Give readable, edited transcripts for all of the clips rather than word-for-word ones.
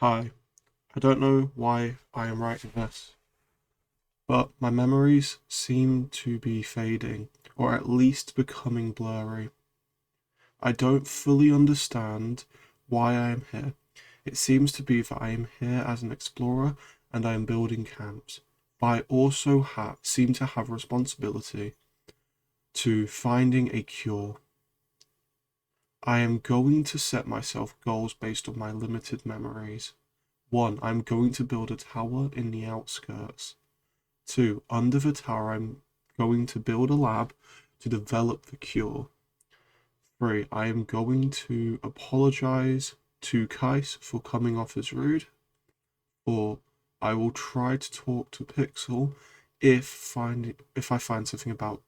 Hi, I don't know why I am writing this, but my memories seem to be fading, or at least becoming blurry. I don't fully understand why I am here. It seems to be that I am here as an explorer and I am building camps, but I also seem to have responsibility to finding a cure. I am going to set myself goals based on my limited memories. 1. I'm going to build a tower in the outskirts. 2. Under the tower, I'm going to build a lab to develop the cure. 3. I am going to apologize to Kais for coming off as rude. 4. I will try to talk to Pixel if I find something about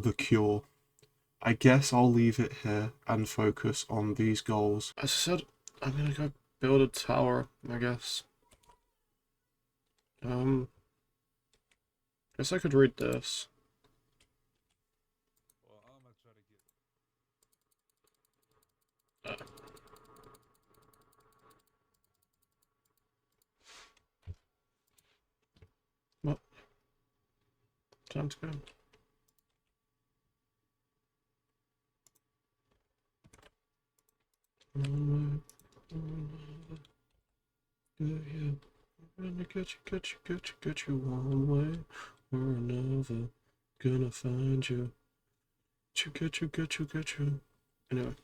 the cure. I guess I'll leave it here and focus on these goals. As I said, I'm gonna go build a tower, I guess. Guess I could read this. Uh, what? Time to go. Yeah. Gonna get you one way or another. Gonna find you. Get you. Anyway.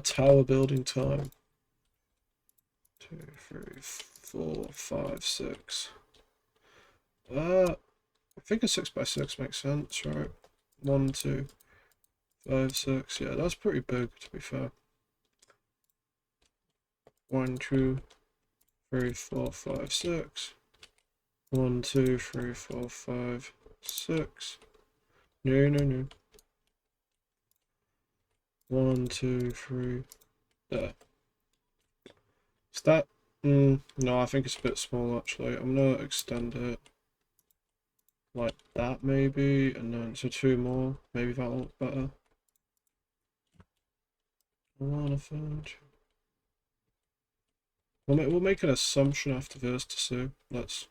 Tower building time. 2, 3, 4, 5, 6. I think a 6x6 makes sense, right? 1, 2, 5, 6. Yeah, that's pretty big, to be fair. 1, 2, 3, 4, 5, 6. 1, 2, 3, 4, 5, 6. No. 1, 2, 3. There. Is that? No, I think it's a bit small actually. I'm gonna extend it like that maybe, and then so 2 more. Maybe that'll look better. I wanna find you. We'll make an assumption after this to see. Let's.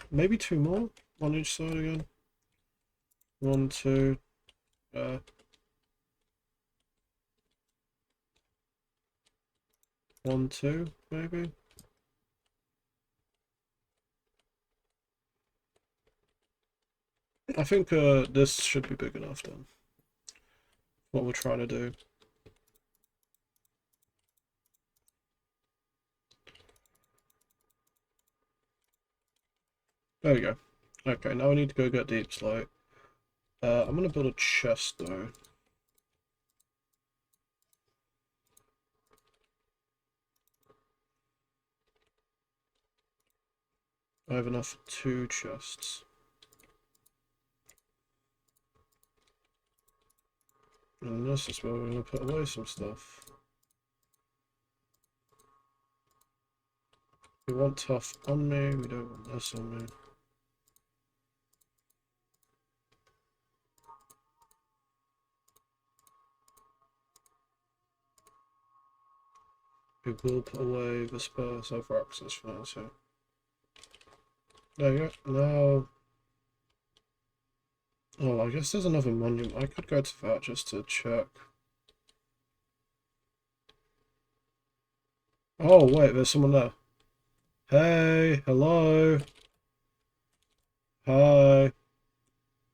Maybe 2 more on each side again. 1, 2. 1, 2, maybe. I think this should be big enough then. What we're trying to do. There we go. Okay, now I need to go get deep slate. I'm gonna build a chest though. I have enough for 2 chests. And this is where we're gonna put away some stuff. We want tough on me, we don't want this on me. We will put away the spurs over access for now, so. There you go. Now. Oh, I guess there's another monument. I could go to that just to check. Oh, wait, there's someone there. Hey, hello. Hi.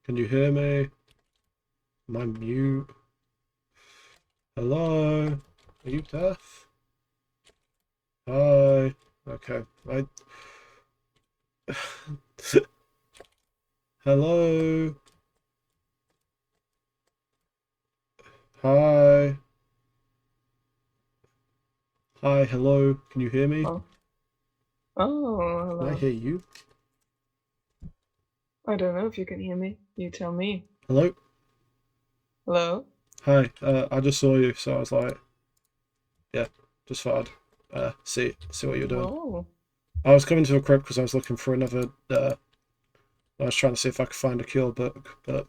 Can you hear me? Am I mute? Hello. Are you deaf? Hi. Okay. Hello. Hi. Hi, hello. Can you hear me? Oh, hello. Can I hear you? I don't know if you can hear me. You tell me. Hello? Hello? Hi. I just saw you, so I was like, yeah, just thought I'd see what you're doing. Whoa. I was coming to a crypt because I was looking for another. I was trying to see if I could find a cure book, but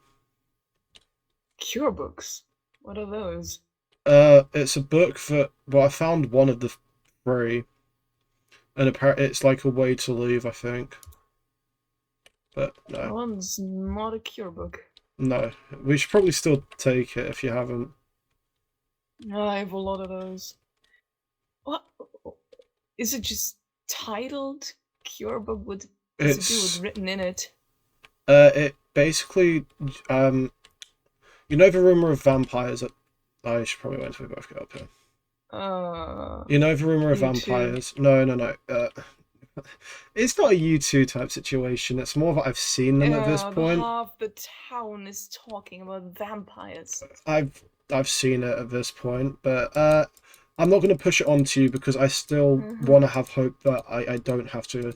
Cure books. What are those? it's a book that. Well, I found one of the three, and apparently it's like a way to leave, I think. But That no, one's not a cure book. no, we should probably still take it if you haven't. I have a lot of those. What? Is it just titled cure book? What does it do with It's written in it? it basically you know the rumor of vampires. I should probably wait until we both get up here. Uh, You know the rumor of you too. vampires? No, no, no. It's not a you two type situation. It's more that I've seen them at this Yeah, the point. half the town is talking about vampires. I've I've seen it at this point, but I'm not going to push it onto you because I still Uh-huh. want to have hope that I don't have to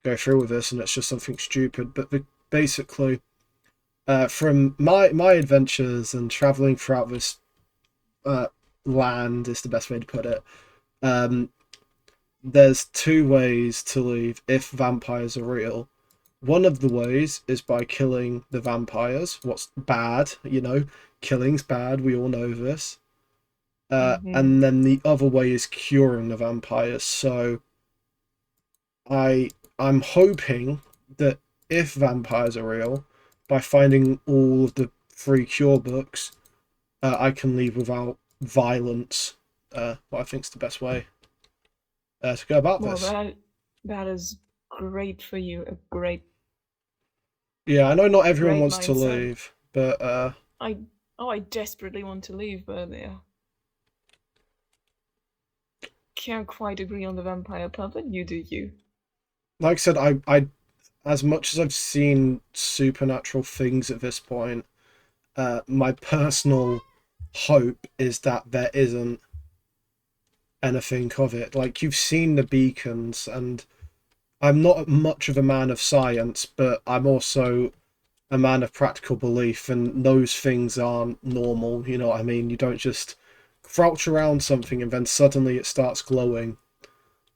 go through with this and it's just something stupid. But basically, from my adventures and traveling throughout this uh, land is the best way to put it. Um, there's two ways to leave if vampires are real. One of the ways is by killing the vampires. What's bad, killing's bad. We all know this. Mm-hmm. And then the other way is curing the vampires. So I I'm hoping that if vampires are real, by finding all of the free cure books, I can leave without violence. What I think's the best way to go about Well, this. that is great for you. A great Yeah, I know not everyone great wants to mindset. leave, but I I desperately want to leave, but yeah, can't quite agree on the vampire part. But you do you. like I said, I as much as I've seen supernatural things at this point, my personal hope is that there isn't anything of it. Like you've seen the beacons, and I'm not much of a man of science, but I'm also a man of practical belief, and those things aren't normal. You know what I mean? You don't just crouch around something and then suddenly it starts glowing.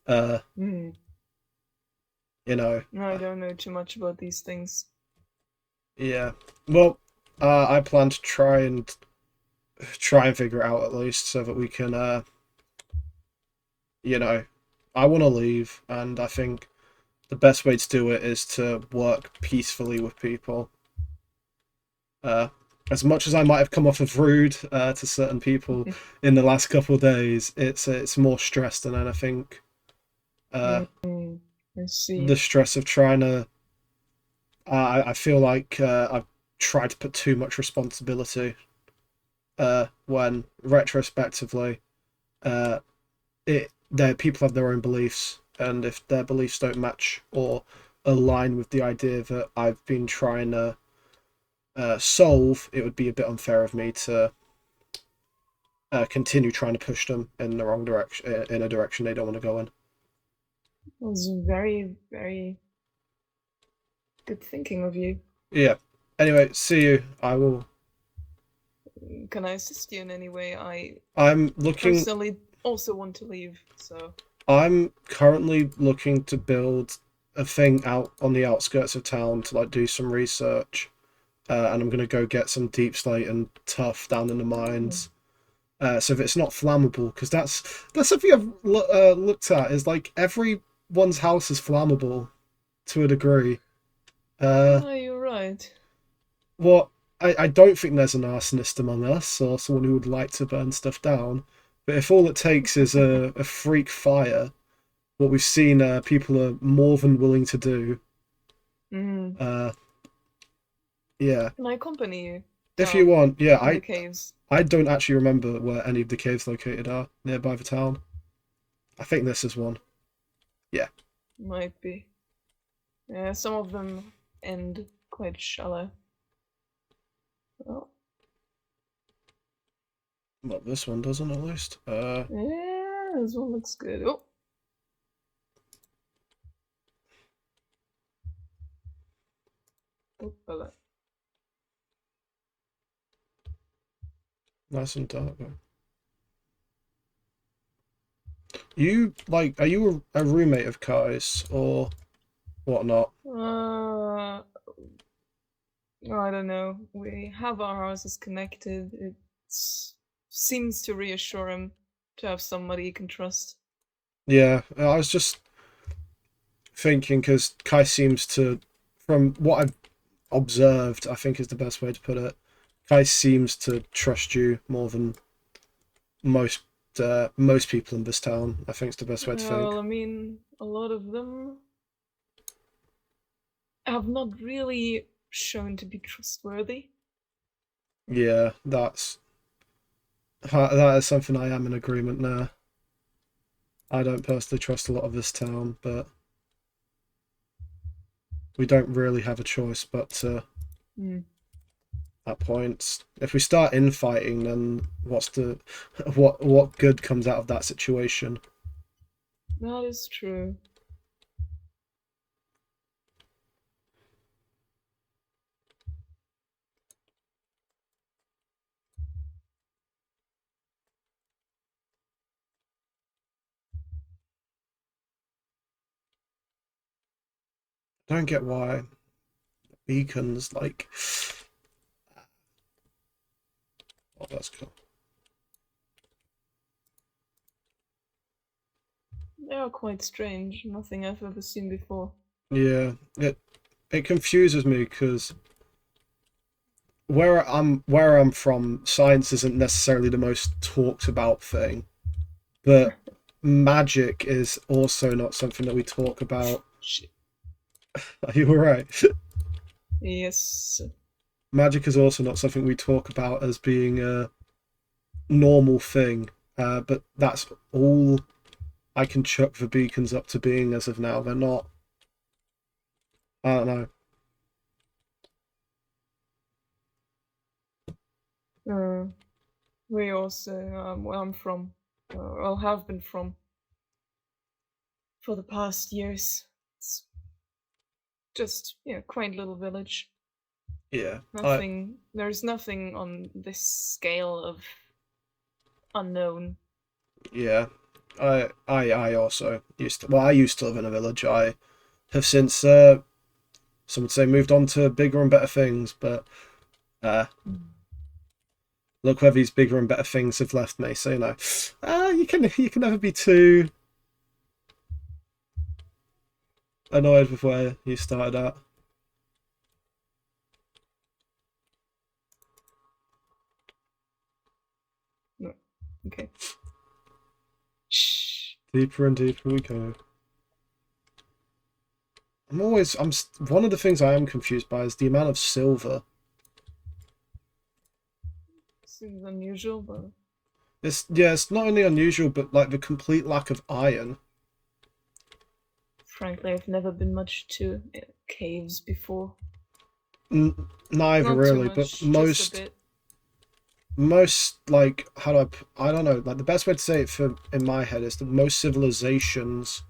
Uh, Hmm. you know, I don't know too much about these things. yeah. Well, I plan to try and figure it out at least so that we can, you know, I want to leave, and I think the best way to do it is to work peacefully with people. Uh, as much as I might have come off as rude to certain people in the last couple of days, it's more stress than anything. Uh, Mm, I the see. stress of trying to, I feel like I've tried to put too much responsibility when retrospectively, uh, their people have their own beliefs, and if their beliefs don't match or align with the idea that I've been trying to solve, it would be a bit unfair of me to continue trying to push them in the wrong direction, in a direction they don't want to go in. That's very, very good thinking of you. Yeah. Anyway, see you. I will. Can I assist you in any way? I I'm looking. personally also want to leave, so. I'm currently looking to build a thing out on the outskirts of town to like do some research, and I'm gonna go get some deep slate and tough down in the Oh. mines. So that it's not flammable, because that's something I've looked at. Is like everyone's house is flammable to a degree. Uh, Oh, you're right. what I don't think there's an arsonist among us or someone who would like to burn stuff down. But if all it takes is a freak fire, what we've seen people are more than willing to do. Mm. Uh, yeah, Can I accompany you if you down want, yeah, in the caves? I don't actually remember where any of the caves located are nearby the town. I think this is one. Yeah, Might be. Yeah, some of them end quite shallow. Oh, well, this one doesn't at least. yeah, this one looks good. Oh, oh, hello. Nice and dark. You like? Are you a roommate of Kai's or whatnot? I don't know. We have our houses connected. It seems to reassure him to have somebody he can trust. Yeah, I was just thinking because Kai seems to, from what I've observed, I think is the best way to put it. Kai seems to trust you more than most most people in this town. I think it's the best way to Well, think. I mean, a lot of them have not really shown to be trustworthy. Yeah, that is something I am in agreement there. I don't personally trust a lot of this town, but we don't really have a choice but to Hmm. at points. If we start infighting, then what's the what good comes out of that situation? That is true. I don't get why beacons like. Oh, that's cool. They are quite strange. Nothing I've ever seen before. Yeah, it confuses me because where I'm from, science isn't necessarily the most talked about thing, but magic is also not something that we talk about. Shit. Are you alright? Yes. Magic is also not something we talk about as being a normal thing, but that's all I can chuck the beacons up to being as of now. They're not. I don't know. Uh, we also, where I'm from, well, have been from for the past years. It's just, quaint little village. Yeah, There's nothing on this scale of unknown. yeah. I also used to. Well, I used to live in a village. I have since, some would say, moved on to bigger and better things. But uh, Mm. look where these bigger and better things have left me. So you can never be too annoyed with where you started at. No. Okay. Shh. Deeper and deeper we go. One of the things I am confused by is the amount of silver. Seems unusual, but It's not only unusual, but like the complete lack of iron. frankly, I've never been much to caves before. Neither Not too really, but much, just a most bit. most like I don't know, like the best way to say it for in my head is that most civilizations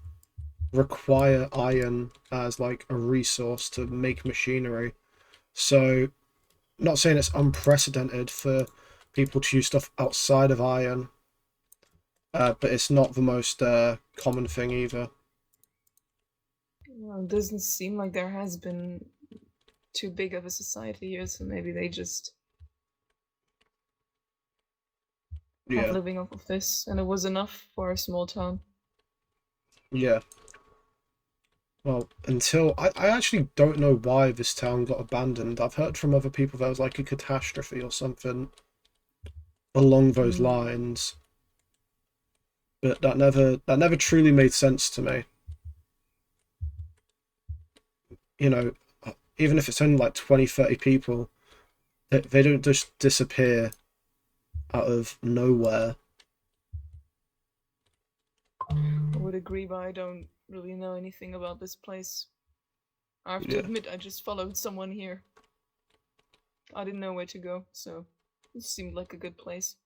require iron as like a resource to make machinery. So not saying it's unprecedented for people to use stuff outside of iron, but it's not the most common thing either. It doesn't seem like there has been too big of a society here, so maybe they just have Yeah, living off of this, and it was enough for a small town. yeah. Well, until I actually don't know why this town got abandoned. I've heard from other people there was like a catastrophe or something along those Mm. lines, but that never truly made sense to me. You know, even if it's only like 20, 30 people, they don't just disappear out of nowhere. I would agree, but I don't really know anything about this place. I have to Yeah, admit, I just followed someone here. I didn't know where to go, so it seemed like a good place.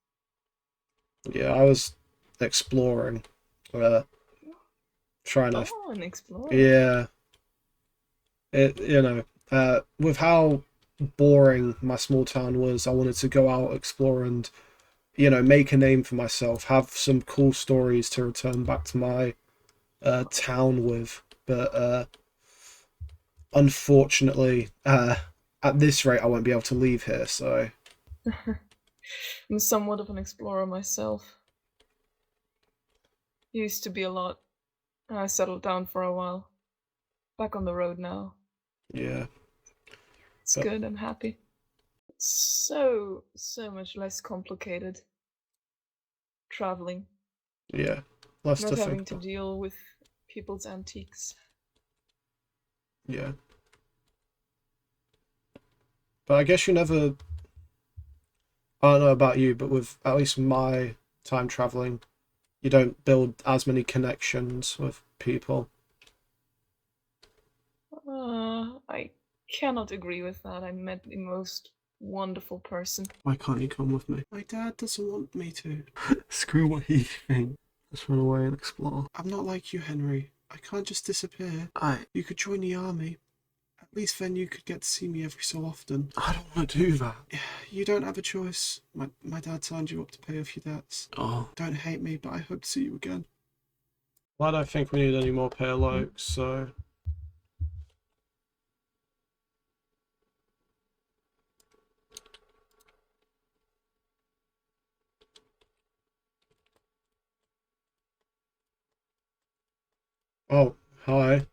yeah. I was exploring, uh, trying to, Oh, an explorer. yeah. With how boring my small town was, I wanted to go out explore and make a name for myself, have some cool stories to return back to my town with. But unfortunately, at this rate, I won't be able to leave here. So I'm somewhat of an explorer myself. Used to be a lot. I settled down for a while. Back on the road now. yeah, It's but good, I'm happy. It's so much less complicated traveling, yeah, less not to think having to about. deal with people's antiques. Yeah, but I guess you never. I don't know about you, but with at least my time traveling, you don't build as many connections with people. I cannot agree with that. I met the most wonderful person. Why can't you come with me? My dad doesn't want me to. Screw what he thinks. Let's run away and explore. I'm not like you, Henry. I can't just disappear. You could join the army. At least then you could get to see me every so often. I don't want to do that. You don't have a choice. My dad signed you up to pay off your debts. Oh. Don't hate me, but I hope to see you again. Well, I don't think we need any more pale oaks, so... Oh, hi.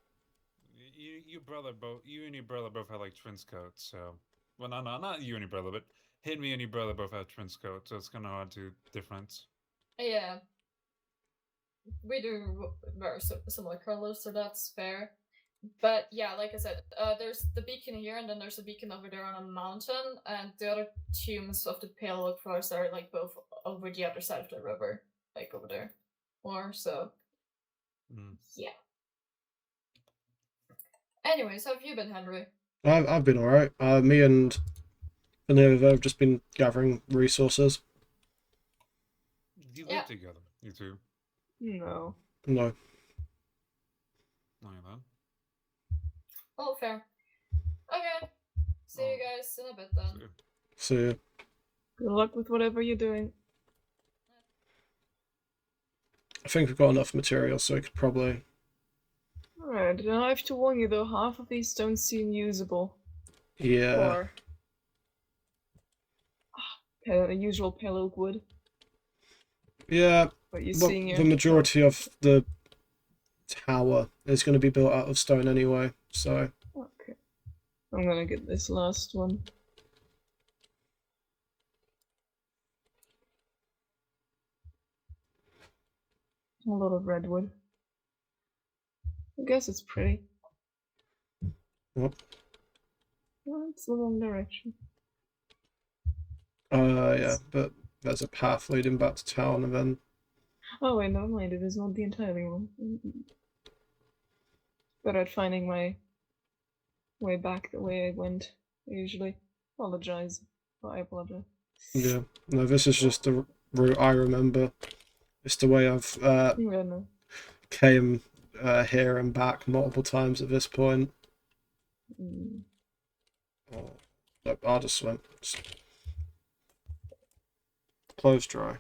You and your brother both had like twins coats. So, well, no, not you and your brother, but me and your brother both had twins coats. So it's kind of hard to difference. Yeah, we do very similar colors, so that's fair. But yeah, like I said, there's the beacon here, and then there's a beacon over there on a mountain, and the other tombs of the Pale Oak Forest are like both over the other side of the river, like over there. More so, yeah. Anyways, how have you been, Henry? I've been alright. Me and Vanilla have just been gathering resources. You Yeah. live together, you two. No. No. No, you don't. Oh, fair. Okay. See you guys in a bit then. See ya. Good luck with whatever you're doing. I think we've got enough material, so we could probably... Alright, I have to warn you though, half of these don't seem usable. Yeah. Or usual pale oak wood. Yeah. But you're Well, seeing the majority of the tower is going to be built out of stone anyway, so... Okay. I'm gonna get this last one. A lot of redwood. I guess it's pretty. What? Well, it's the wrong direction. Yeah, but there's a path leading back to town, and then... Oh wait, never mind, it is not the entirely wrong. Better at finding my way back the way I went, usually. Apologize. But I apologize. Yeah. No, this is just the route I remember. It's the way I've Yeah, no. came here and back multiple times at this point. Oh, look, I'll just swim. Clothes dry.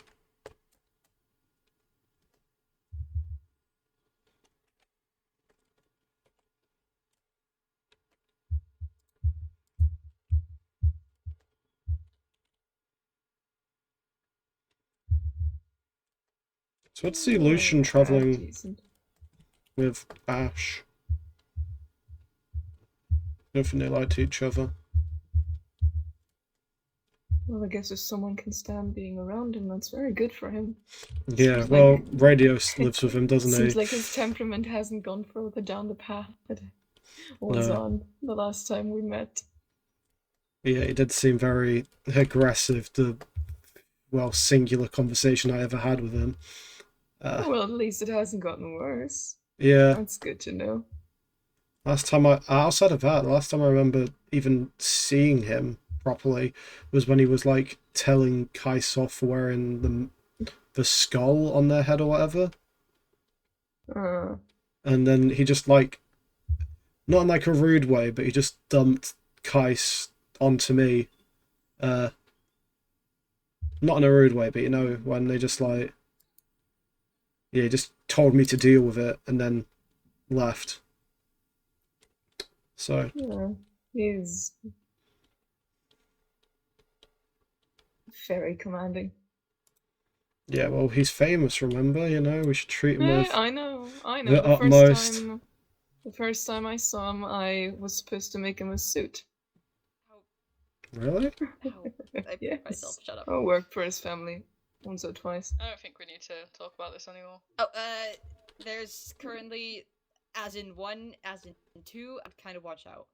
So let's see Lucian traveling Decent. with Ash. Nothing they like to each other. Well, I guess if someone can stand being around him, that's very good for him. Yeah, Seems well, like... Radio lives with him, doesn't Seems he? like his temperament hasn't gone further down the path that was on the last time we met. Yeah, he did seem very aggressive, the, well, singular conversation I ever had with him. Well, at least it hasn't gotten worse. Yeah. That's good to know. Outside of that, the last time I remember even seeing him properly was when he was like telling Kaisoff wearing the skull on their head or whatever. And then he just like, not in like a rude way, but he just dumped Kais onto me. not in a rude way, but you know, when they just like, yeah, just told me to deal with it and then left. So Yeah, he's very commanding. yeah, well, he's famous. Remember, you know, we should treat him Yeah, with I know. the The utmost. first time I saw him, I was supposed to make him a suit. Really? Ow. I put Yes. myself. Shut up. I worked for his family once or twice. I don't think we need to talk about this anymore. Oh, there's currently, as in 1, as in 2, I'd kind of watch out.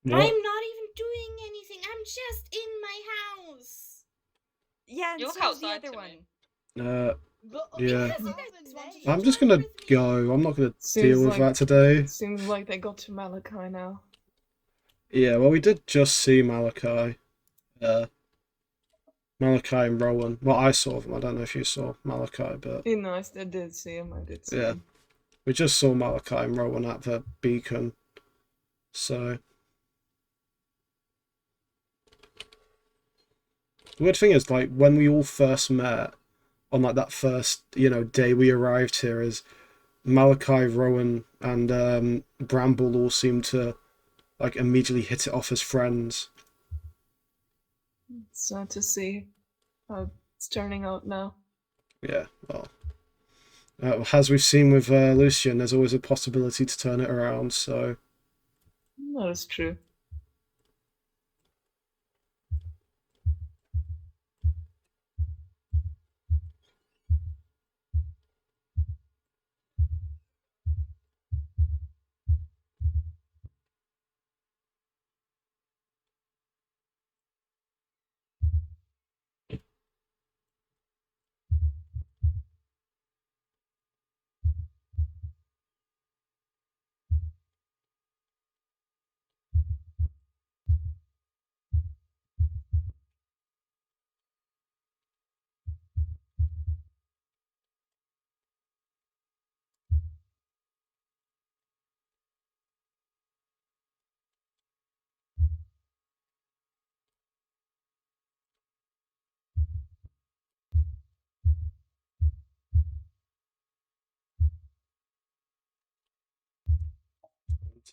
What? I'm not even doing anything. I'm just in my house. Yeah, and You look so's the outside other to one. me. Yeah. Because you guys want to I'm just gonna with me. go. I'm not gonna Seems deal with like- that today. Seems like they got to Malachi now. Yeah, well, we did just see Malachi. Malachi and Rowan. Well, I saw them. I don't know if you saw Malachi, but You know, I did see him. I did see Yeah. him. we just saw Malachi and Rowan at the beacon. So the weird thing is, like, when we all first met on like that first, you know, day we arrived here, is Malachi, Rowan, and Bramble all seemed to like immediately hit it off as friends. It's sad to see how it's turning out now. Yeah, well, as we've seen with Lucian, there's always a possibility to turn it around. So That is true.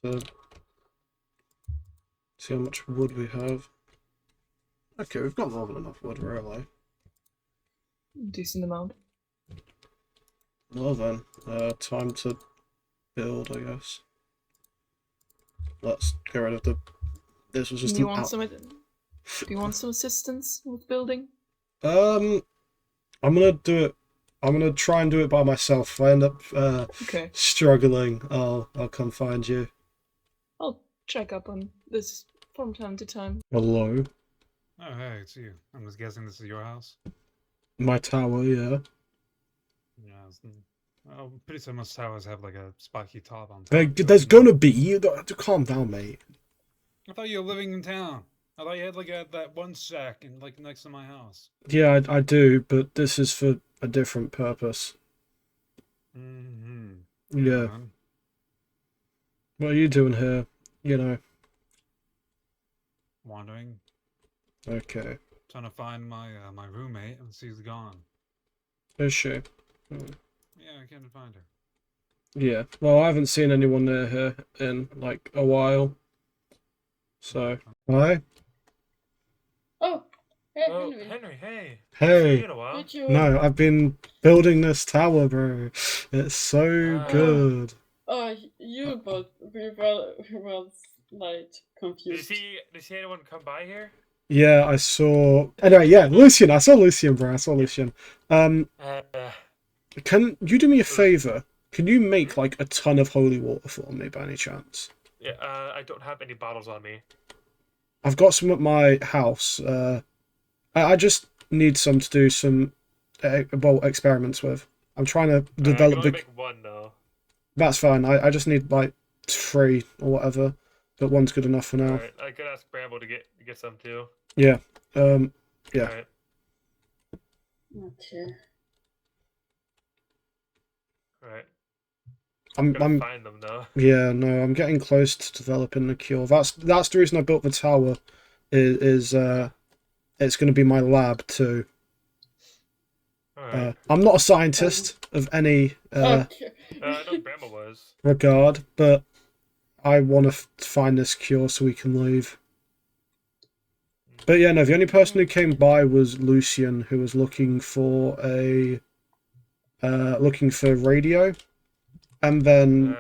to see how much wood we have. Okay, we've got more than enough wood, really. Decent amount. Well then, time to build, I guess. Let's get rid of the. This was just Do you an want do you want some assistance with building? I'm gonna do it. I'm gonna try and do it by myself. If I end up Okay, struggling, I'll come find you. I'll check up on this from time to time. Hello, Oh, hey, it's you. I'm just guessing this is your house. my tower. Yeah, Yeah. Well, pretty sure most towers have like a spiky top on top. there's gonna be. You calm down, mate. I thought you were living in town. I thought you had like that one shack and like next to my house. Yeah, I do, but this is for a different purpose. Mm-hmm. Yeah. What are you doing here? You know. Wandering, Okay. trying to find my my roommate, and she's gone. Is she? Yeah, I can't find her. Yeah. Well, I haven't seen anyone near here in like a while. So, hi. Oh, hey, Oh, Henry. Henry, hey. Hey. See you in a while. Did you? No, I've been building this tower, bro. It's so Ah. good. Oh, you, but we were like confused. Did you see anyone come by here? Yeah, I saw. Anyway, yeah, Lucian. I saw Lucian, bro. I saw Lucian. Can you do me a favor? Can you make like a ton of holy water for me by any chance? Yeah, I don't have any bottles on me. I've got some at my house. I just need some to do some experiments with. I'm trying to I can develop only the. make one though. That's fine. I just need like 3 or whatever, but one's good enough for now. Alright, I could ask Bramble to get some too. Yeah. Yeah. Alright. Okay. Alright. I'm Gotta find them though. Yeah, no, I'm getting close to developing the cure. That's the reason I built the tower. Is it's going to be my lab too. Alright. I'm not a scientist of any Okay. I know Bramble was. regard, but I want to find this cure so we can leave. But yeah, no, the only person who came by was Lucian, who was looking for radio, and then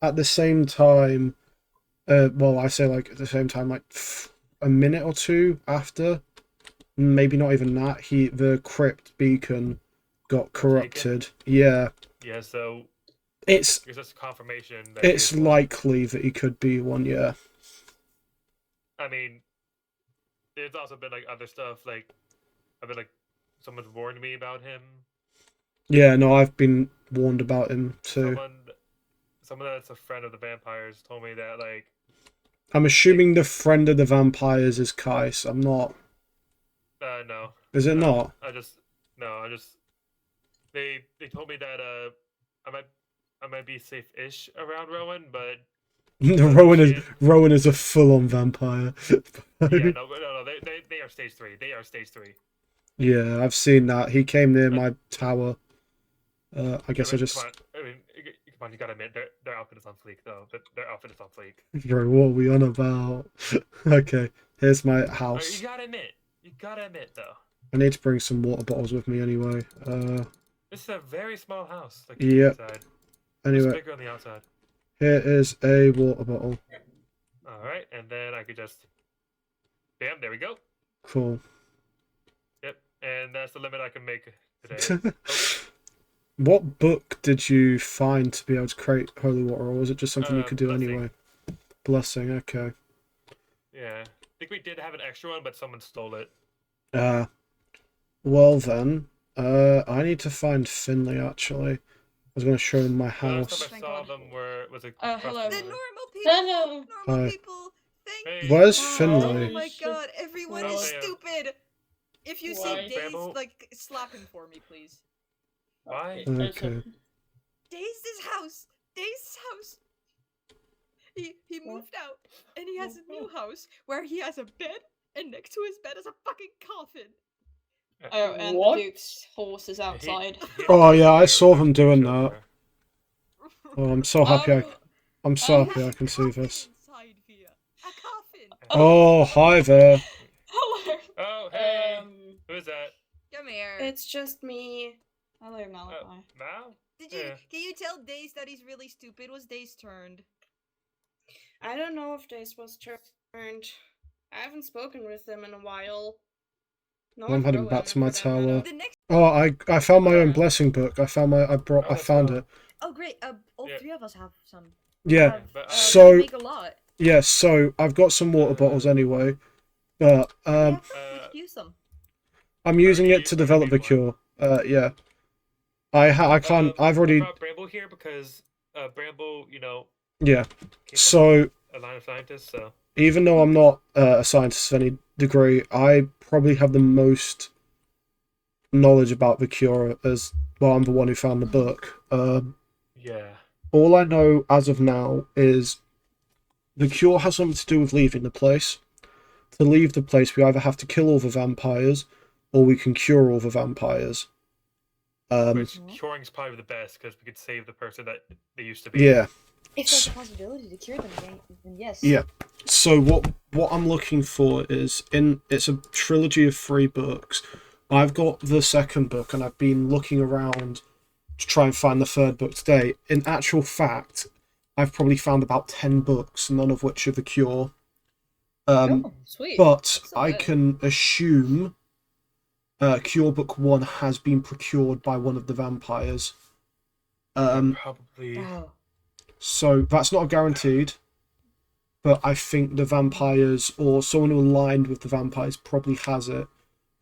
at the same time, well, I say like at the same time, like a minute or two after, maybe not even that, the crypt beacon got corrupted. Yeah. Yeah, so It's that's confirmation that it's likely that he could be one, yeah. I mean, there's also been like other stuff, like I've been like someone's warned me about him. Yeah, no, I've been warned about him too. Someone that's a friend of the vampires told me that like I'm assuming the friend of the vampires is Kais. I'm not. no. Is it not? They told me that I might be safe-ish around Rowan, but Rowan is a full-on vampire. yeah, no, they are stage 3. They are stage 3. Yeah, I've seen that. He came near my tower. I guess I just. Come on, you gotta admit their outfit is on fleek though. Their outfit is on fleek. Bro, what are we on about? Okay, here's my house. You gotta admit though. I need to bring some water bottles with me anyway. This is a very small house. Like yeah. inside. Anyway, It's bigger on the outside. here is a water bottle. All right, and then I could just, bam, there we go. Cool. Yep, and that's the limit I can make today. What book did you find to be able to create holy water, or was it just something you could do Blessing. anyway? Blessing, okay. Yeah, I think we did have an extra one, but someone stole it. Well then, I need to find Finley actually. I was going to show him my house. Last time I saw them was a hello. The normal people. Hello. Normal Hi. people. Thank Hey. you. Where's Oh, Finley? Oh my god, everyone is Hello. stupid. If you Why? see Days, Bramble? like, slap him for me, please. Why? Okay. Days' house. Days' house. He moved out, and he has a new house where he has a bed, and next to his bed is a fucking coffin. Oh, and What? the Duke's horse is outside. Oh yeah, I saw them doing that. Oh, I'm so happy. Oh. I'm so Um, happy I can see this. Inside via a coffin. Oh, hi there. Hello. Oh, hey. Who's that? Come here. It's just me. Hello, Malachi. Mal? Can you tell Days that he's really stupid? Was Days turned? I don't know if Dace was turned. I haven't spoken with them in a while. No, I'm heading back to my for that matter. tower. The next. Oh, I found my own blessing book. I found it. Oh great. All Yeah. three of us have some. Yeah. But, We So can make a lot. yeah, so I've got some water bottles anyway, but Yeah, we could use them. I'm using Already- it to develop the already cure. Yeah. I can't. I've already. I brought Bramble here because Bramble, Yeah. came from So a line of scientists, so. even though I'm not a scientist of any degree, I probably have the most knowledge about the cure, as well. I'm the one who found the book. Yeah. All I know as of now is the cure has something to do with leaving the place. To leave the place, we either have to kill all the vampires, or we can cure all the vampires. Which curing's probably the best because we could save the person that they used to be. Yeah. If there's a possibility to cure them, then yes. Yeah. So what I'm looking for is it's a trilogy of 3 books. I've got the second book and I've been looking around to try and find the third book today. In actual fact, I've probably found about 10 books, none of which are the cure. Sweet. But That's I good. can assume Cure Book 1 has been procured by one of the vampires. Probably. Oh. So that's not guaranteed, but I think the vampires or someone who aligned with the vampires probably has it,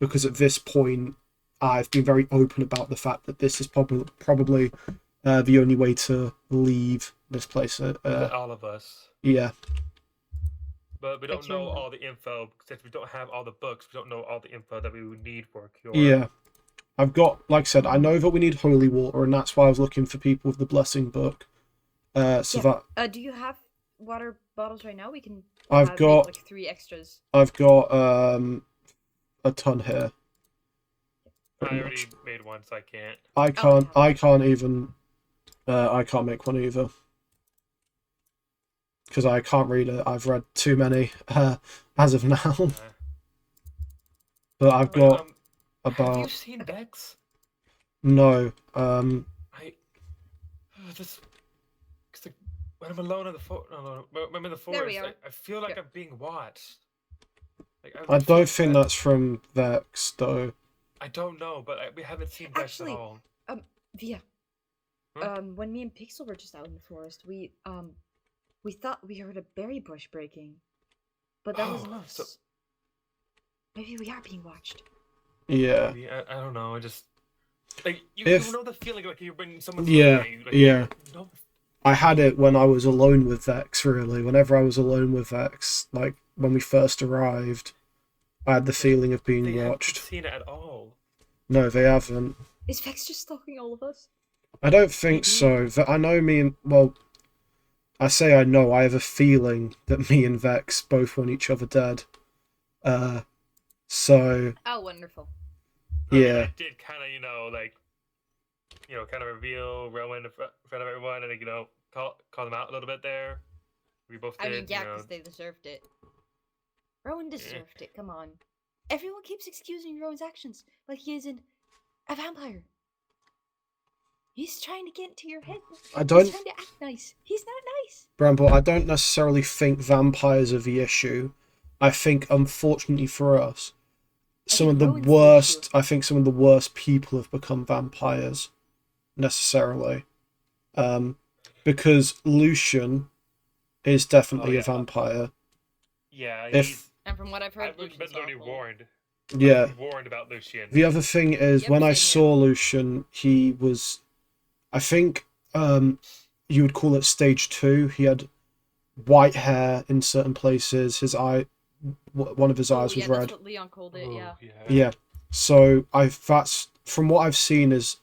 because at this point I've been very open about the fact that this is probably the only way to leave this place. All of us. Yeah. But we don't But know you're- all the info. Since we don't have all the books, we don't know all the info that we would need for a cure. Yeah. I've got, like I said, I know that we need holy water, and that's why I was looking for people with the blessing book. So that Do you have water bottles right now? We can. I've make, got- like 3 extras. I've got a ton here. pretty already much. made one, so I can't. I can't. I can't even. I can't make one either. Because I can't read it. I've read too many as of now. But I've got Have you about seen Vex? no. I just cause like, when I'm alone on the when I'm in the There we forest, are. I feel like Yeah. I'm being watched. Like, I feel don't think that- that's from Vex though. I don't know, but we haven't seen Vex Actually, at all. Via. Huh? When me and Pixel were just out in the forest, we thought we heard a berry bush breaking, but that wasn't Oh, us. so- Maybe we are being watched. Yeah. Maybe, I don't know. I just like you If- know the feeling like you're when someone's Yeah, looking at you. Like, yeah. You know, I had it when I was alone with Vex, really. Whenever I was alone with Vex, like when we first arrived, I had the feeling of they being haven't watched. seen it at all. No, they haven't. Is Vex just stalking all of us? I don't think Maybe. so. I know me and, well, I say I know, I have a feeling that me and Vex both want each other dead. So, Oh, wonderful. I mean, yeah. I did kind of, kind of reveal Rowan in front of everyone, and call them out a little bit there. We both did. I mean, yeah, because they deserved it. Rowan deserved it. Come on. Everyone keeps excusing Rowan's actions like he isn't a vampire. He's trying to get into your head. I don't, He's trying to act nice. He's not nice. Bramble, I don't necessarily think vampires are the issue. I think, unfortunately for us, some of the Rowan's the worst, issue. I think some of the worst people have become vampires, necessarily. Because Lucian is definitely yeah. a vampire. Yeah, If And from what I've heard, I've been Lucian's literally awful. warned. Yeah. I've been warned about Lucian. The other thing is, Yep, when I same saw Lucian, he was, I think, you would call it stage 2. He had white hair in certain places. His eye, one of his eyes was That's red. what Leon called it. Ooh, Yeah. Yeah. So that's from what I've seen is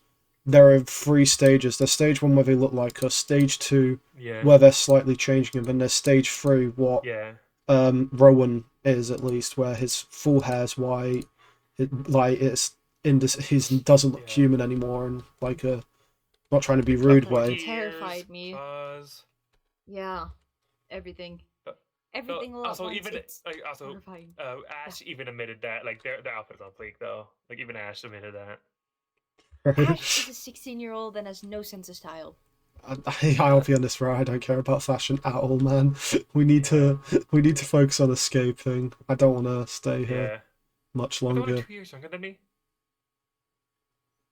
there are 3 stages. There's stage 1 where they look like us. Stage 2 Yeah. where they're slightly changing, and then there's stage 3 what Yeah. Rowan is, at least, where his full hair's white. He doesn't look human anymore, and like a not trying to be rude That way. terrified me. Claws. Yeah. Everything. Uh, Everything all at also, once. even It's terrifying. Ash even admitted that their outfit's on fleek though. Like even Ash admitted that. Ash is a 16-year-old and has no sense of style. I'll be honest, right? I don't care about fashion at all, man. We need to focus on escaping. I don't want to stay here much They're only longer. 2 years younger than me.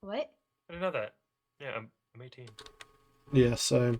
What? I didn't know that. Yeah, I'm 18. Yeah, so